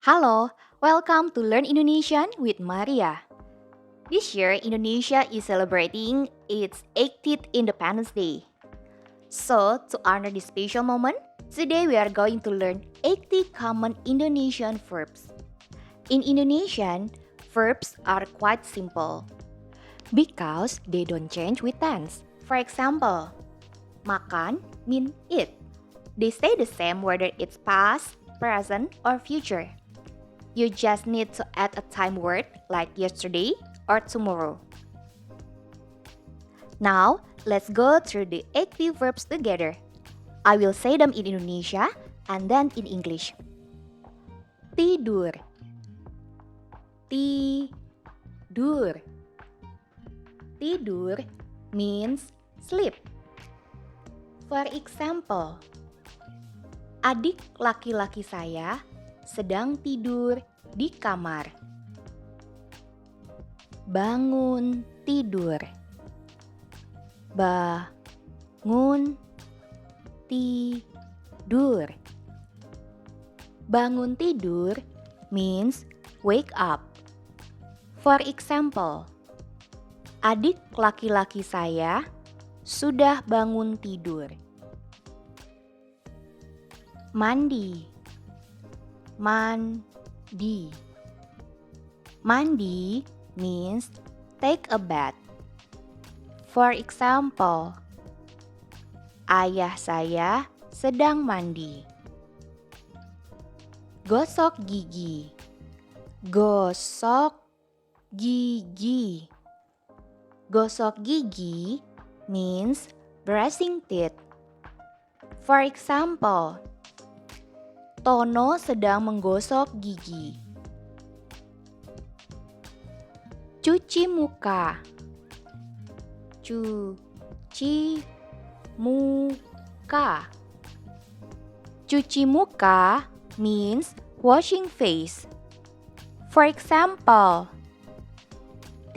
Halo, welcome to Learn Indonesian with Maria. This year, Indonesia is celebrating its 80th Independence Day. So, to honor this special moment, today we are going to learn 80 common Indonesian verbs. In Indonesian, verbs are quite simple because they don't change with tense. For example, makan mean eat. They stay the same whether it's past, present, or future. You just need to add a time word like yesterday or tomorrow. Now, let's go through the 80 verbs together. I will say them in Indonesia and then in English. Tidur. Tidur. Tidur means sleep. For example, adik laki-laki saya sedang tidur di kamar. Bangun tidur. Bangun tidur. Bangun tidur means wake up. For example, adik laki-laki saya sudah bangun tidur. Mandi. Mandi. Mandi means take a bath. For example, ayah saya sedang mandi. Gosok gigi. Gosok gigi. Gosok gigi means brushing teeth. For example, Tono sedang menggosok gigi. Cuci muka. Cuci muka. Cuci muka means washing face. For example,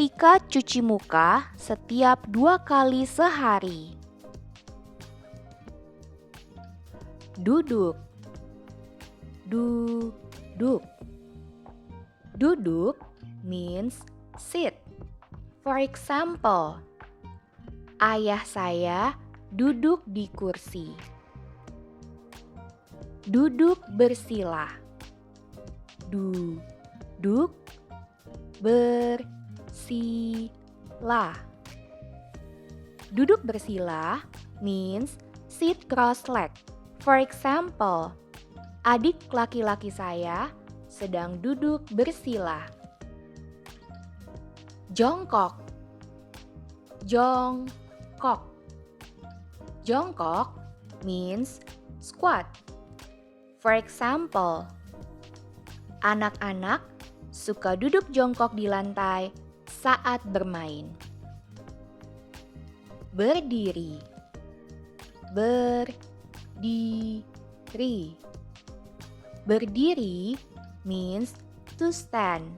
Tika cuci muka setiap 2 kali sehari. Duduk. Duduk. Duduk means sit. For example, ayah saya duduk di kursi. Duduk bersila. Duduk bersila. Duduk bersila means sit cross-legged. For example, adik laki-laki saya sedang duduk bersila. Jongkok. Jongkok. Jongkok means squat. For example, anak-anak suka duduk jongkok di lantai saat bermain. Berdiri. Berdiri. Berdiri means to stand.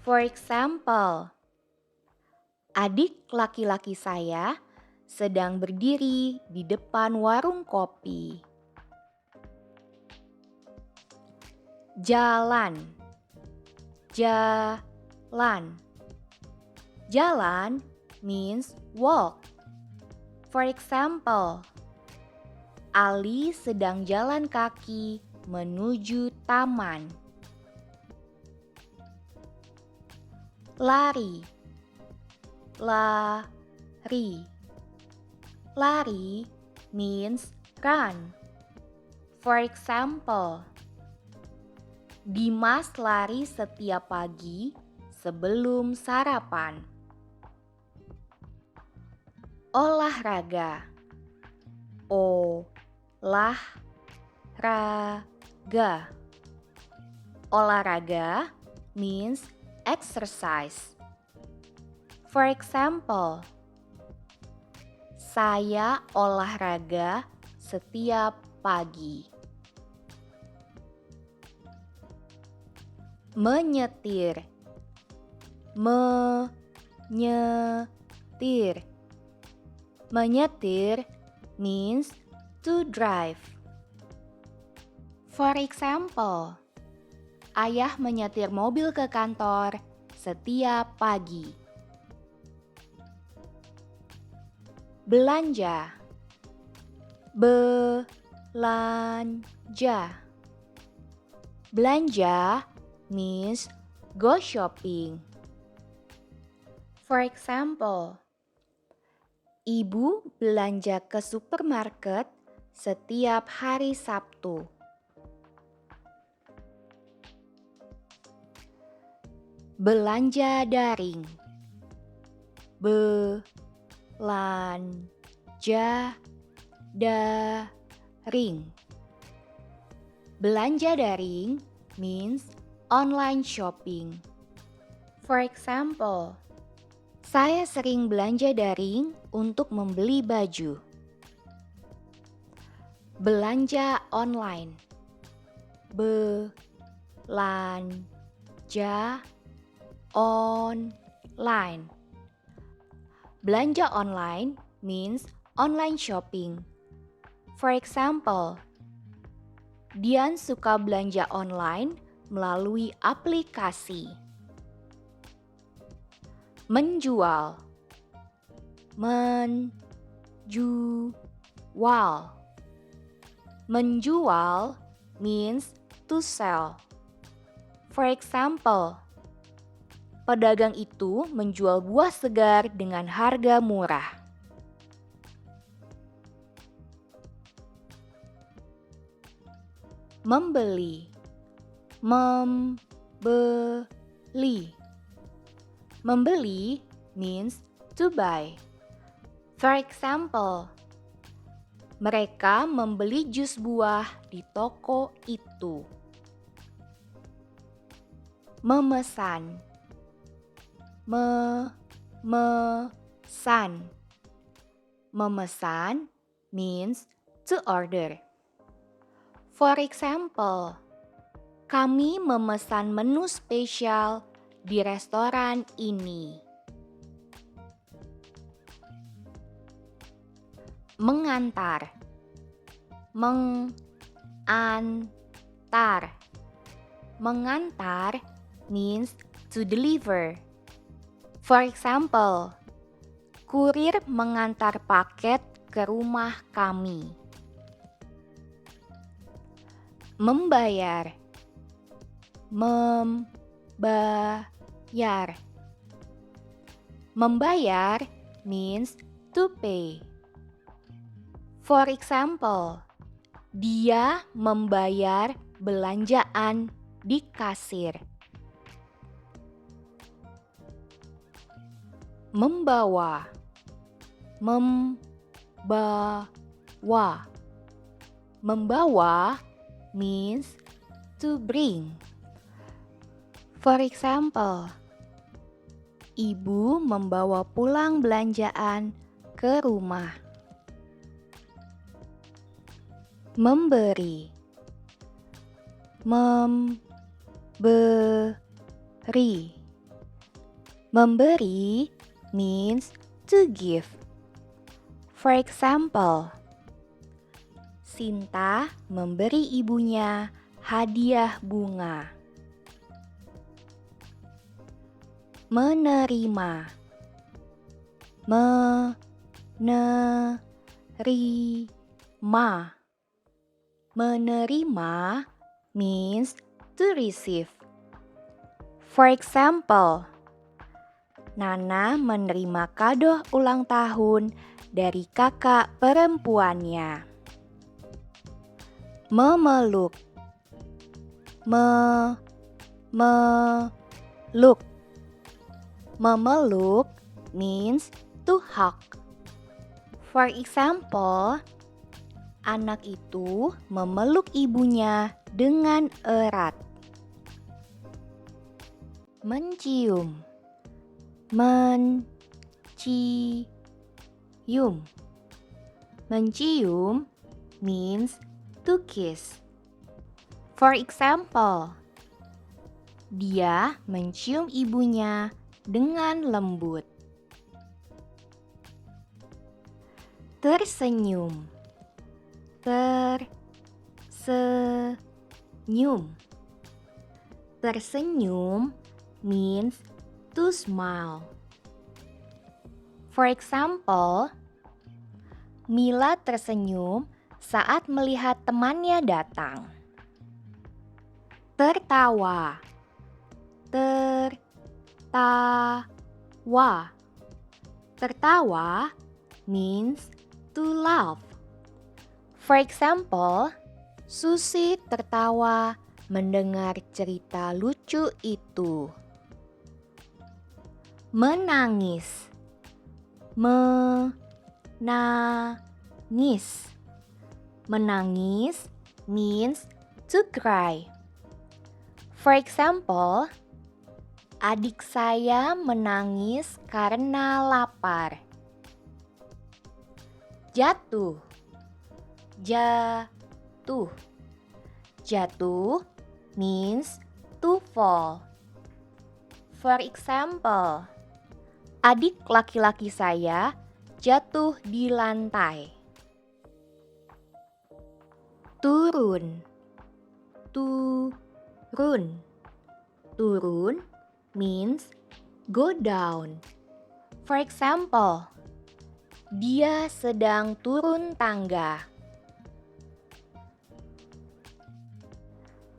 For example, adik laki-laki saya sedang berdiri di depan warung kopi. Jalan. Jalan. Jalan means walk. For example, Ali sedang jalan kaki menuju taman. Lari. Lari. Lari means run. For example, Dimas lari setiap pagi sebelum sarapan. Olahraga. Olahraga. Olahraga means exercise. For example, saya olahraga setiap pagi. Menyetir. Menyetir. Menyetir means to drive. For example, Ayah menyetir mobil ke kantor setiap pagi. Belanja. Belanja. Belanja means go shopping. For example, Ibu belanja ke supermarket setiap hari Sabtu. Belanja daring. Belanja daring. Belanja daring means online shopping. For example, saya sering belanja daring untuk membeli baju. Belanja online. Belanja online. Belanja online means online shopping. For example, Dian suka belanja online melalui aplikasi. Menjual. Menjual. Menjual means to sell. For example, pedagang itu menjual buah segar dengan harga murah. Membeli. Membeli. Membeli means to buy. For example, mereka membeli jus buah di toko itu. Memesan. Memesan. Memesan means to order. For example, kami memesan menu spesial di restoran ini. Mengantar. Mengantar. Mengantar means to deliver. For example, kurir mengantar paket ke rumah kami. Membayar. Membayar. Membayar means to pay. For example, dia membayar belanjaan di kasir. Membawa. Membawa. Membawa means to bring. For example, Ibu membawa pulang belanjaan ke rumah. Memberi. Memberi. Memberi means to give. For example, Sinta memberi ibunya hadiah bunga. Menerima. Menerima. Menerima means to receive. For example, Nana menerima kado ulang tahun dari kakak perempuannya. Memeluk. Memeluk. Memeluk means to hug. For example, anak itu memeluk ibunya dengan erat. Mencium. Mencium. Mencium means to kiss. For example, dia mencium ibunya dengan lembut. Tersenyum. Tersenyum. Tersenyum means to smile. For example, Mila tersenyum saat melihat temannya datang. Tertawa. Tertawa. Tertawa means to laugh. For example, Susi tertawa mendengar cerita lucu itu. Menangis. Menangis. Menangis means to cry. For example, adik saya menangis karena lapar. Jatuh. Jatuh. Jatuh means to fall. For example, adik laki-laki saya jatuh di lantai. Turun. Turun. Turun means go down. For example, dia sedang turun tangga.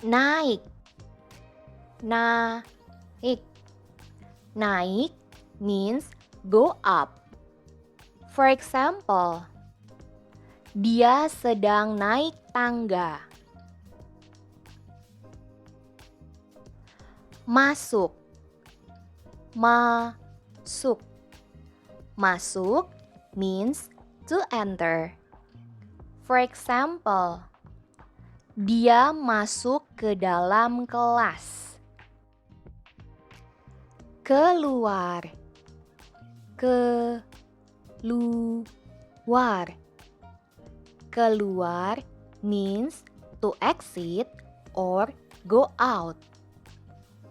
Naik. Naik. Naik means go up. For example, dia sedang naik tangga. Masuk. Masuk. Masuk means to enter. For example, dia masuk ke dalam kelas. Keluar. Keluar. Keluar means to exit or go out.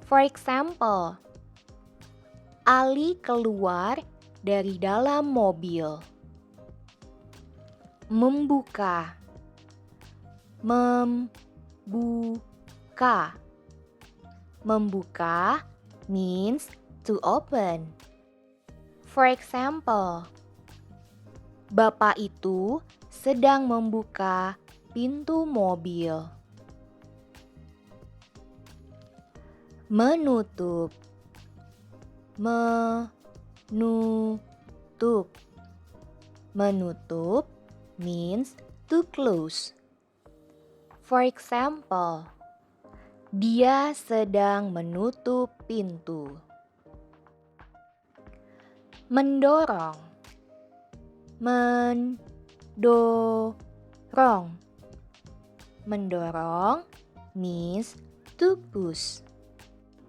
For example, Ali keluar dari dalam mobil. Membuka. Membuka. Membuka means to open. For example, Bapak itu sedang membuka pintu mobil. Menutup. Menutup. Menutup means to close. For example, dia sedang menutup pintu. Mendorong. Mendorong. Mendorong means to push.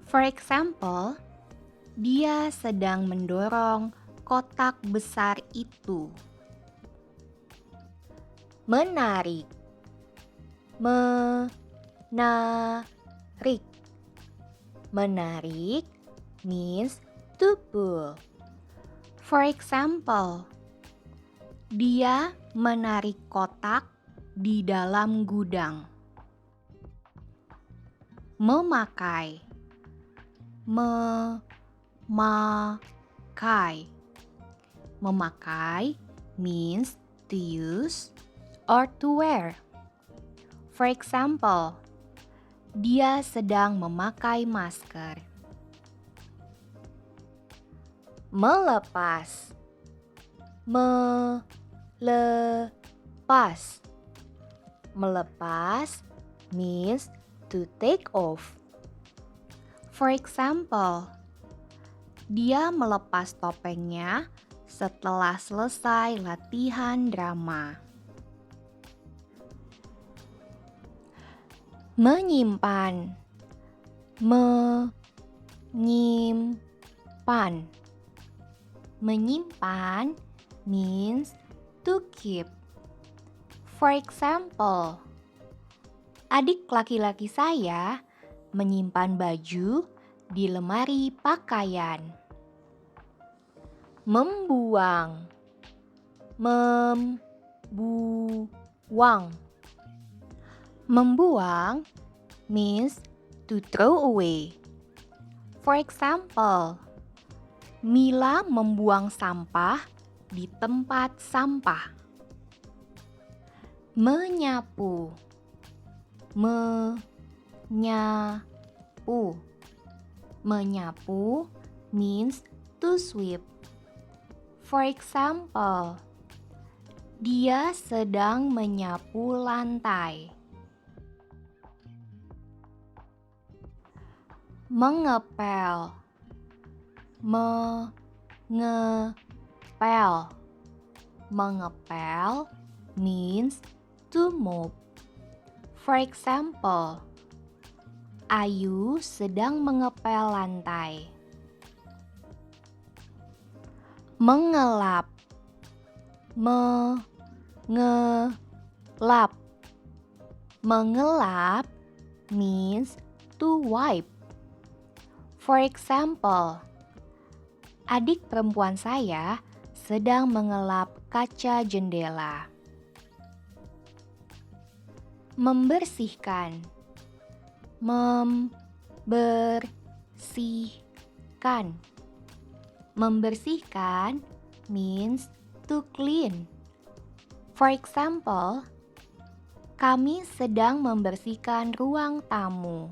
For example, dia sedang mendorong kotak besar itu. Menarik. Menarik. Menarik means to pull. For example, dia menarik kotak di dalam gudang. Memakai. Memakai. Memakai means to use or to wear. For example, dia sedang memakai masker. Melepas. Melepas. Melepas means to take off. For example, dia melepas topengnya setelah selesai latihan drama. Menyimpan. Menyimpan. Menyimpan means to keep. For example, adik laki-laki saya menyimpan baju di lemari pakaian. Membuang. Membuang. Membuang means to throw away. For example, Mila membuang sampah di tempat sampah. Menyapu. Menyapu. Menyapu means to sweep. For example, dia sedang menyapu lantai. Mengepel. Mengepel. Mengepel means to mop. For example, Ayu sedang mengepel lantai. Mengelap. Mengelap. Mengelap means to wipe. For example, adik perempuan saya sedang mengelap kaca jendela. Membersihkan. Membersihkan. Membersihkan means to clean. For example, kami sedang membersihkan ruang tamu.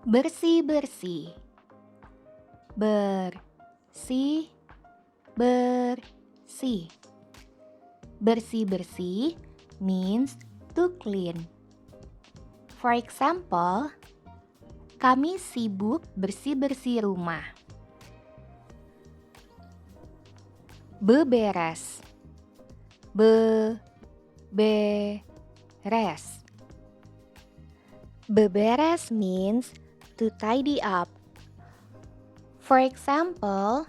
Bersih-bersih. Bersih, bersih. Bersih-bersih means to clean. For example, kami sibuk bersih-bersih rumah. Beberes. Beberes. Beberes means to tidy up. For example,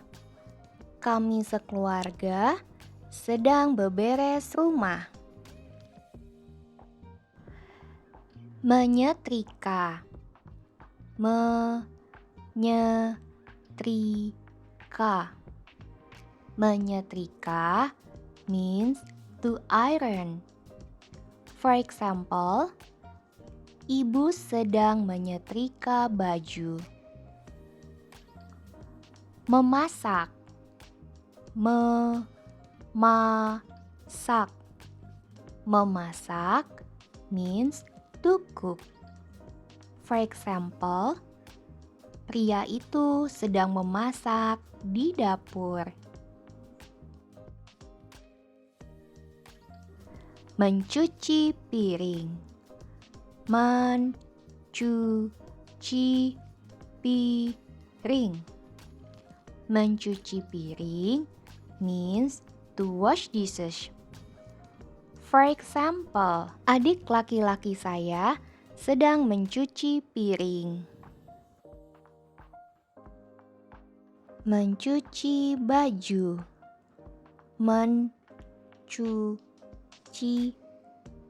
kami sekeluarga sedang beberes rumah. Menyetrika. Menyetrika. Menyetrika means to iron. For example, ibu sedang menyetrika baju. Memasak. Memasak. Memasak means to cook. For example, pria itu sedang memasak di dapur. Mencuci piring. Mencuci piring. Mencuci piring means to wash dishes. For example, adik laki-laki saya sedang mencuci piring. Mencuci baju. Mencuci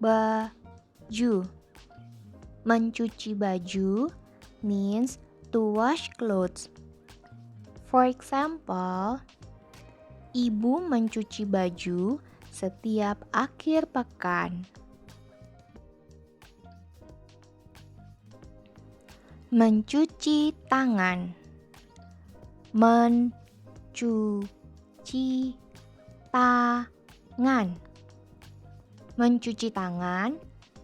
baju. Mencuci baju means to wash clothes. For example, ibu mencuci baju setiap akhir pekan. Mencuci tangan. Mencuci tangan. Mencuci tangan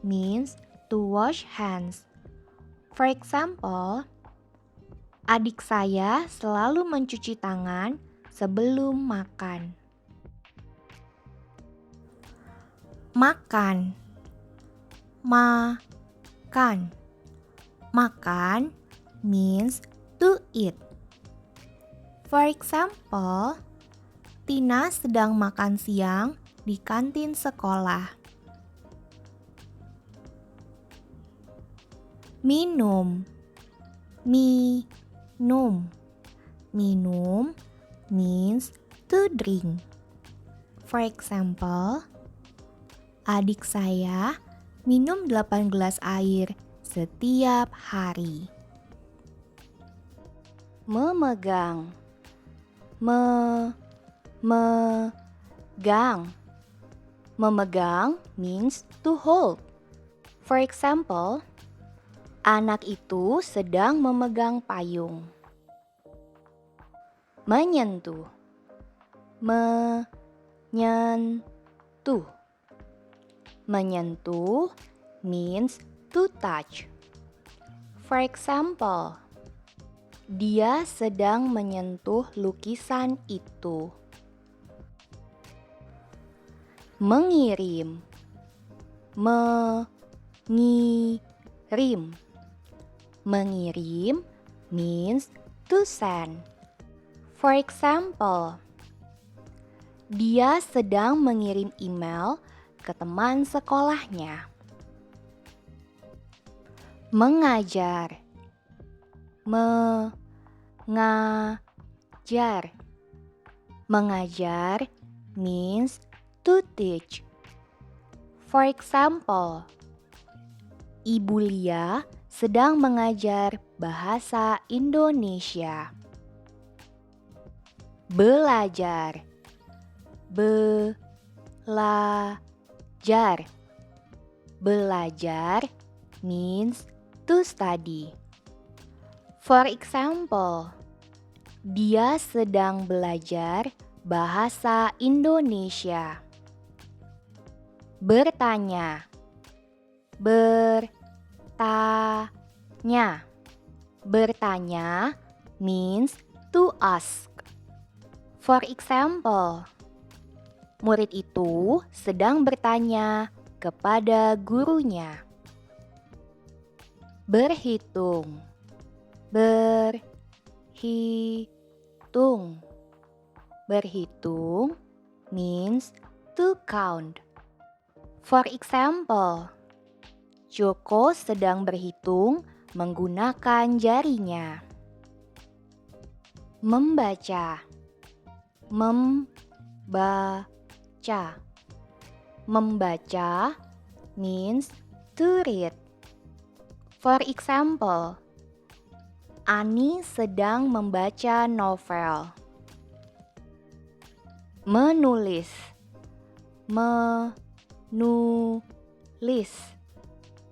means to wash hands. For example, adik saya selalu mencuci tangan sebelum makan. Makan. Makan. Makan means to eat. For example, Tina sedang makan siang di kantin sekolah. Minum. Minum. Minum means to drink. For example, adik saya minum 8 gelas air setiap hari. Memegang. Memegang. Memegang means to hold. For example, anak itu sedang memegang payung. Menyentuh. Menyentuh. Menyentuh means to touch. For example, dia sedang menyentuh lukisan itu. Mengirim. Mengirim. Mengirim means to send. For example, dia sedang mengirim email ke teman sekolahnya. Mengajar. Mengajar. Mengajar means to teach. For example, Ibu Lia sedang mengajar bahasa Indonesia. Belajar. Belajar. Belajar means to study. For example, dia sedang belajar bahasa Indonesia. Bertanya. Bertanya. Bertanya means to ask. For example, murid itu sedang bertanya kepada gurunya. Berhitung. Berhitung. Berhitung means to count. For example, Joko sedang berhitung menggunakan jarinya. Membaca. Membaca. Membaca means to read. For example, Ani sedang membaca novel. Menulis. Menulis.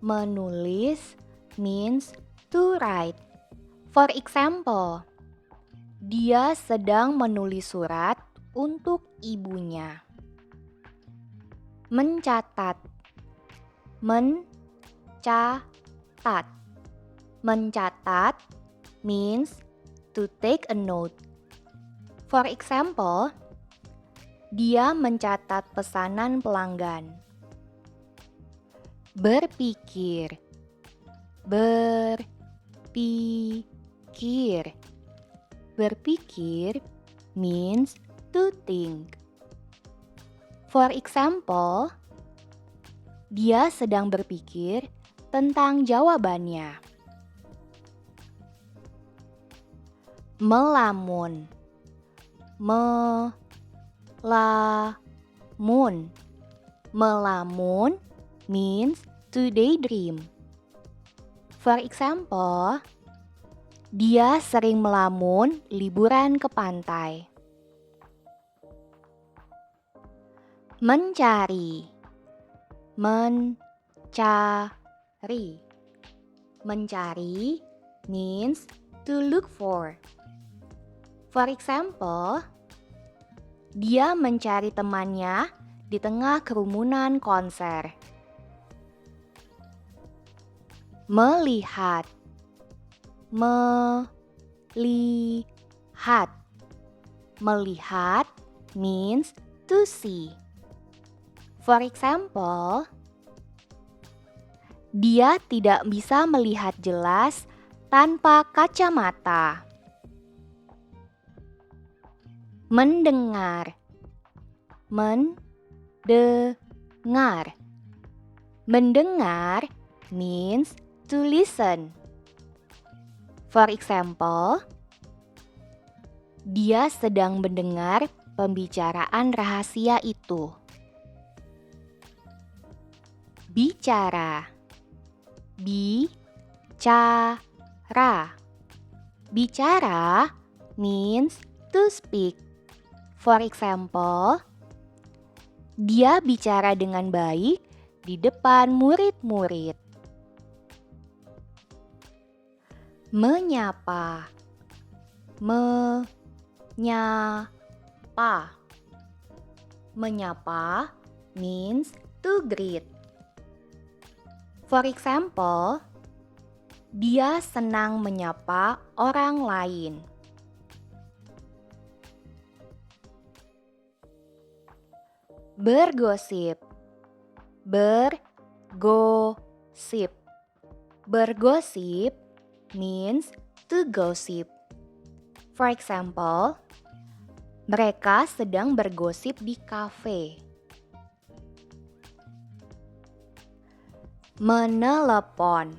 Menulis means to write. For example, dia sedang menulis surat untuk ibunya. Mencatat. Mencatat. Mencatat means to take a note. For example, dia mencatat pesanan pelanggan. Berpikir. Berpikir. Berpikir means to think. For example, dia sedang berpikir tentang jawabannya. Melamun. Melamun. Melamun means to daydream. For example, dia sering melamun liburan ke pantai. Mencari. Mencari. Mencari means to look for. For example, dia mencari temannya di tengah kerumunan konser. Melihat. Melihat. Melihat means to see. For example, dia tidak bisa melihat jelas tanpa kacamata. Mendengar. Mendengar. Mendengar means to listen. For example, dia sedang mendengar pembicaraan rahasia itu. Bicara. Bicara. Bicara means to speak. For example, dia bicara dengan baik di depan murid-murid. Menyapa. Menyapa. Menyapa means to greet. For example, dia senang menyapa orang lain. Bergosip. Bergosip. Bergosip means to gossip. For example, mereka sedang bergosip di kafe. Menelepon.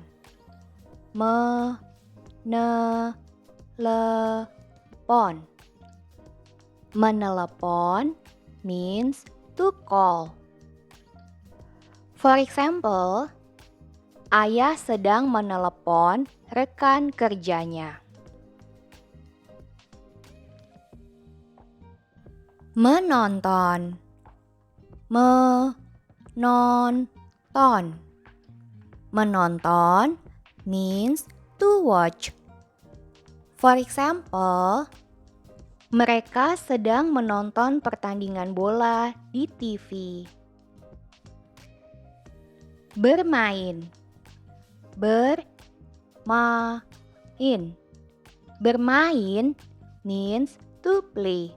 Menelepon. Menelepon means to call. For example, ayah sedang menelepon rekan kerjanya. Menonton. Menonton. Menonton means to watch. For example, mereka sedang menonton pertandingan bola di TV. Bermain. Bermain. Bermain means to play.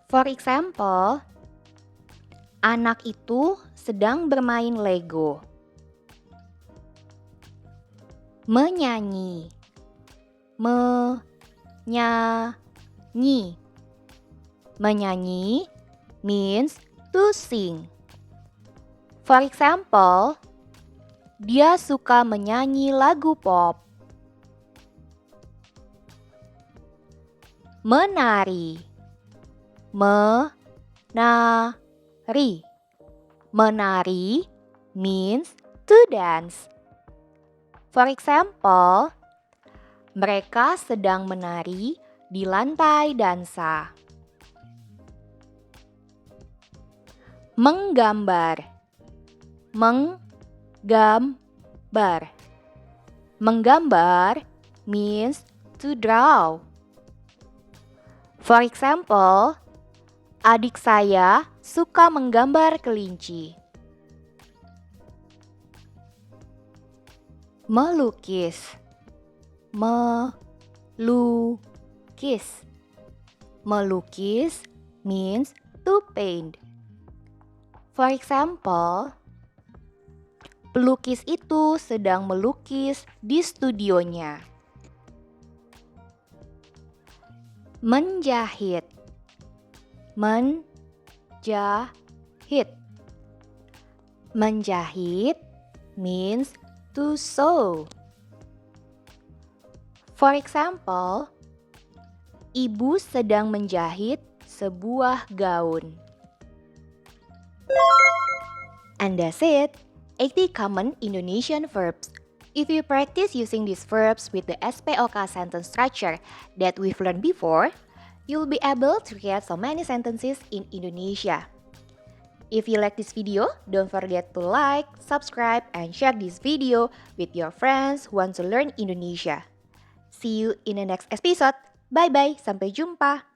For example, anak itu sedang bermain Lego. Menyanyi. Menyanyi. Menyanyi means to sing. For example, dia suka menyanyi lagu pop. Menari. Menari. Menari means to dance. For example, mereka sedang menari di lantai dansa. Menggambar. Menggambar. Menggambar means to draw. For example, adik saya suka menggambar kelinci. Melukis. Melukis. Melukis means to paint. For example, pelukis itu sedang melukis di studionya. Menjahit. Menjahit. Menjahit means to sew. For example, ibu sedang menjahit sebuah gaun. And that's it. 80 common Indonesian verbs. If you practice using these verbs with the SPOK sentence structure that we've learned before, you'll be able to create so many sentences in Indonesia. If you like this video, don't forget to like, subscribe, and share this video with your friends who want to learn Indonesia. See you in the next episode. Bye-bye, sampai jumpa.